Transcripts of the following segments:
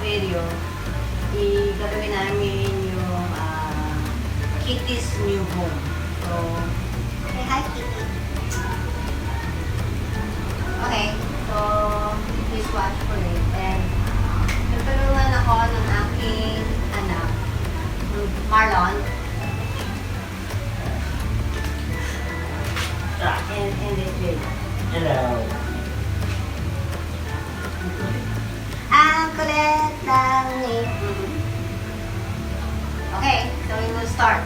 video, gagawin namin yung Kitty's new home. So, say hi, Kitty. Okay, so please watch for it. And tutulungan ako ng aking anak, Marlon. In this video. Hello. Ang kulit ng Okay, so we will start.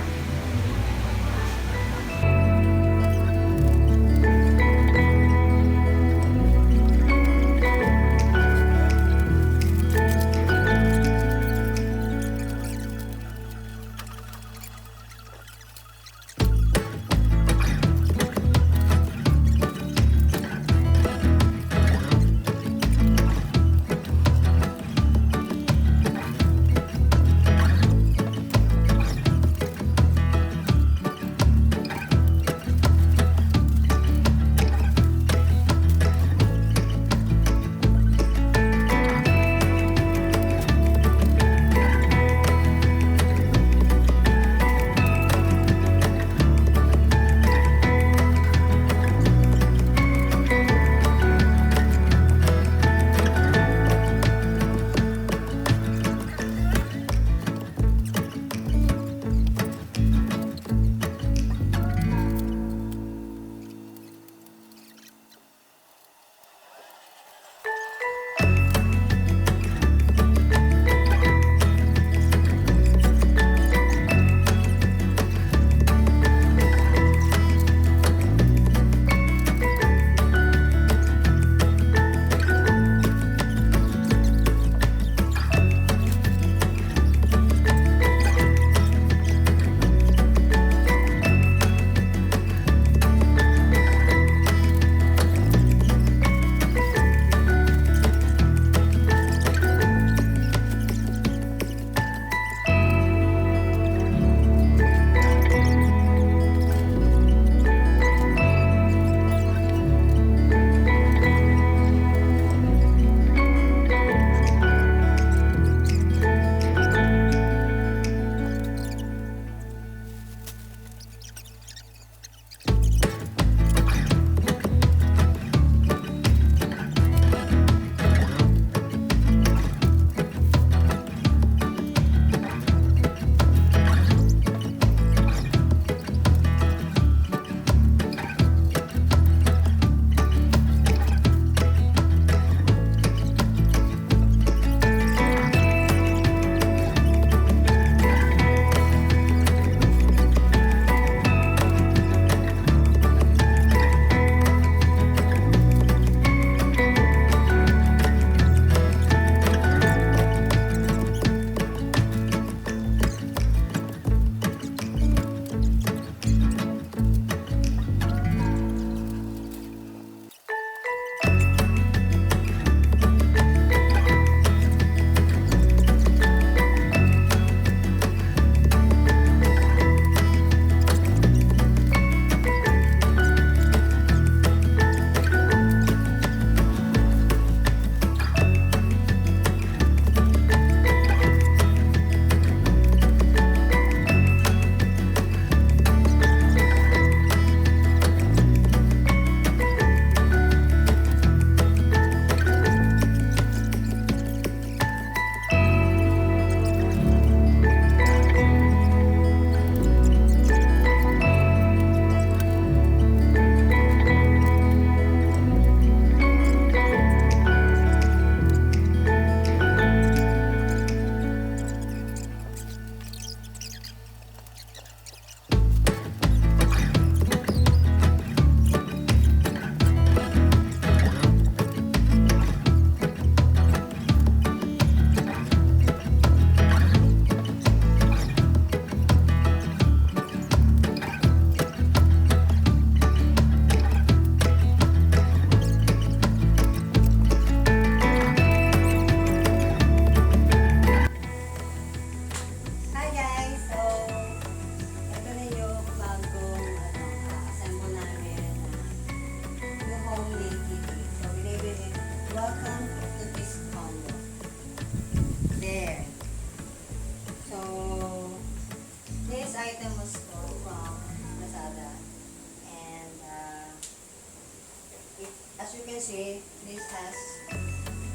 as you can see, this has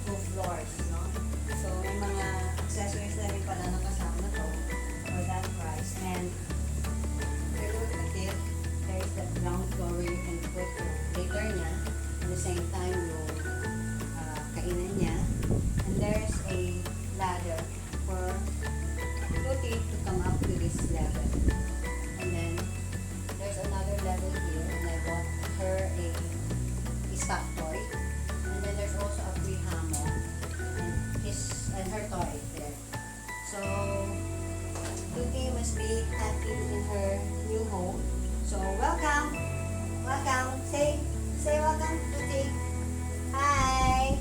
2 floors, no? So, may mga accessories na rin pala na kasama to for that price. And, if you look at it, there is the ground floor where you can put your cater niya. At the same time, yung kainan niya. And there's a ladder for Twotty to come up to this level. And then, there's another level here, and I bought her a stuffed toy. And then there's also a free hammock and her toy there. So, Twotty must be happy in her new home. So, welcome! Welcome! Say welcome, Twotty! Hi!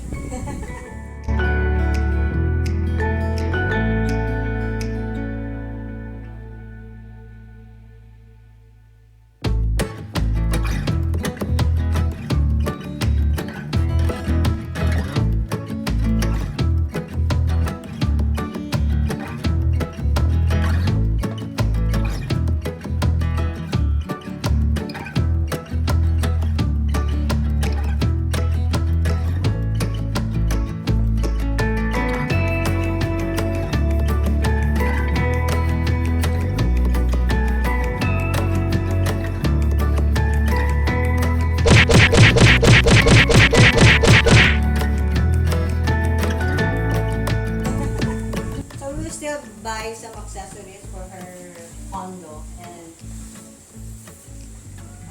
Buy some accessories for her condo, and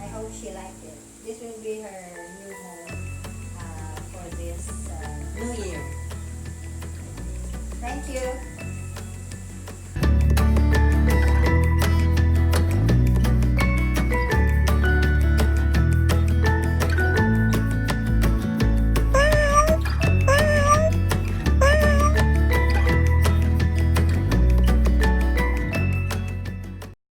I hope she liked it. This will be her new home for this New Year. Thank you.